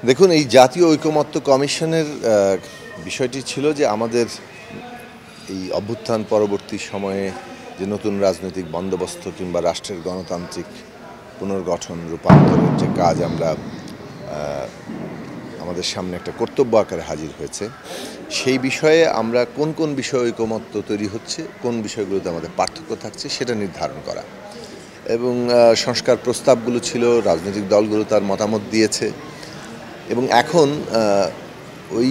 দেখুন, এই জাতীয় ঐকমত্য কমিশনের বিষয়টি ছিল যে আমাদের এই অভ্যুত্থান পরবর্তী সময়ে যে নতুন রাজনৈতিক বন্দোবস্ত কিংবা রাষ্ট্রের গণতান্ত্রিক পুনর্গঠন রূপান্তরের যে কাজ আমরা আমাদের সামনে একটা কর্তব্য আকারে হাজির হয়েছে, সেই বিষয়ে আমরা কোন কোন বিষয়ে ঐকমত্য তৈরি হচ্ছে, কোন বিষয়গুলোতে আমাদের পার্থক্য থাকছে সেটা নির্ধারণ করা এবং সংস্কার প্রস্তাবগুলো ছিল, রাজনৈতিক দলগুলো তার মতামত দিয়েছে এবং এখন ওই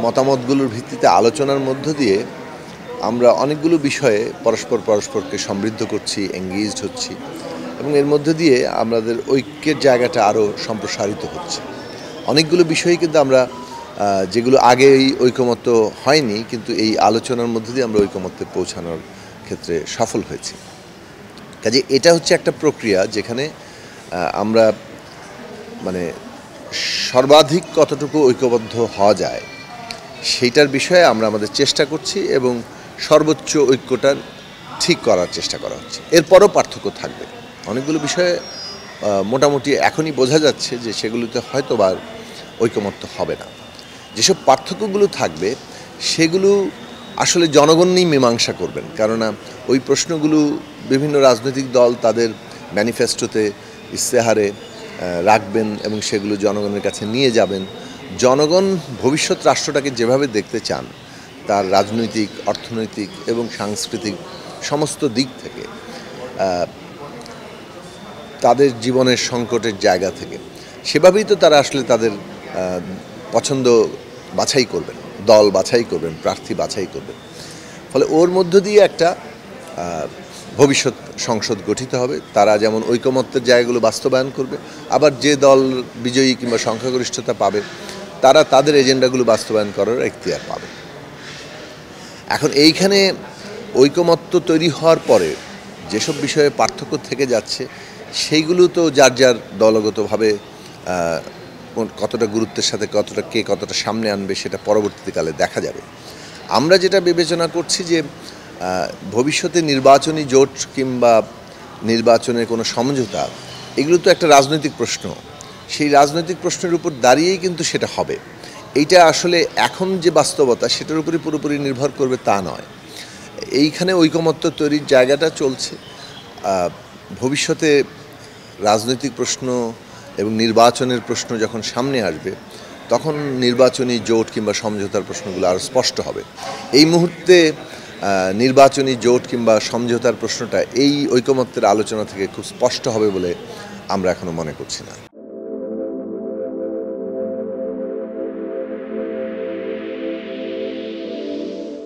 মতামতগুলোর ভিত্তিতে আলোচনার মধ্য দিয়ে আমরা অনেকগুলো বিষয়ে পরস্পরকে সমৃদ্ধ করছি, এঙ্গেজড হচ্ছি এবং এর মধ্য দিয়ে আমাদের ঐক্যের জায়গাটা আরও সম্প্রসারিত হচ্ছে। অনেকগুলো বিষয়ই কিন্তু আমরা যেগুলো আগে এই ঐকমত্য হয়নি, কিন্তু এই আলোচনার মধ্য দিয়ে আমরা ঐকমত্যে পৌঁছানোর ক্ষেত্রে সফল হয়েছি। কাজে এটা হচ্ছে একটা প্রক্রিয়া যেখানে আমরা মানে সর্বাধিক কতটুকু ঐক্যবদ্ধ হওয়া যায় সেইটার বিষয়ে আমরা আমাদের চেষ্টা করছি এবং সর্বোচ্চ ঐক্যটা ঠিক করার চেষ্টা করা হচ্ছে। এরপরও পার্থক্য থাকবে, অনেকগুলো বিষয়ে মোটামুটি এখনই বোঝা যাচ্ছে যে সেগুলোতে হয়তো বা ঐকমত্য হবে না। যেসব পার্থক্যগুলো থাকবে সেগুলো আসলে জনগণই মীমাংসা করবেন, কেননা ওই প্রশ্নগুলো বিভিন্ন রাজনৈতিক দল তাদের ম্যানিফেস্টোতে, ইশতেহারে রাখবেন এবং সেগুলো জনগণের কাছে নিয়ে যাবেন। জনগণ ভবিষ্যৎ রাষ্ট্রটাকে যেভাবে দেখতে চান, তার রাজনৈতিক, অর্থনৈতিক এবং সাংস্কৃতিক সমস্ত দিক থেকে, তাদের জীবনের সংকটের জায়গা থেকে, সেভাবেই তো তারা আসলে তাদের পছন্দ বাছাই করবেন, দল বাছাই করবেন, প্রার্থী বাছাই করবেন। ফলে ওর মধ্য দিয়ে একটা ভবিষ্যৎ সংসদ গঠিত হবে। তারা যেমন ঐকমত্যের জায়গাগুলো বাস্তবায়ন করবে, আবার যে দল বিজয়ী কিংবা সংখ্যাগরিষ্ঠতা পাবে তারা তাদের এজেন্ডাগুলো বাস্তবায়ন করার এখতিয়ার পাবে। এখন এইখানে ঐকমত্য তৈরি হওয়ার পরে যেসব বিষয়ে পার্থক্য থেকে যাচ্ছে সেইগুলো তো যার যার দলগতভাবে কতটা গুরুত্বের সাথে কতটা সামনে আনবে সেটা পরবর্তীকালে দেখা যাবে। আমরা যেটা বিবেচনা করছি যে ভবিষ্যতে নির্বাচনী জোট কিংবা নির্বাচনের কোনো সমঝোতা, এগুলো তো একটা রাজনৈতিক প্রশ্ন। সেই রাজনৈতিক প্রশ্নের উপর দাঁড়িয়েই কিন্তু সেটা হবে। এইটা আসলে এখন যে বাস্তবতা সেটার উপরই পুরোপুরি নির্ভর করবে তা নয়। এইখানে ঐকমত্য তৈরির জায়গাটা চলছে। ভবিষ্যতে রাজনৈতিক প্রশ্ন এবং নির্বাচনের প্রশ্ন যখন সামনে আসবে তখন নির্বাচনী জোট কিংবা সমঝোতার প্রশ্নগুলো আরও স্পষ্ট হবে। এই মুহূর্তে নির্বাচনী জোট কিংবা সমঝোতার প্রশ্নটা এই ঐকমত্যের আলোচনা থেকে খুব স্পষ্ট হবে বলে আমরা এখনো মনে করছি না।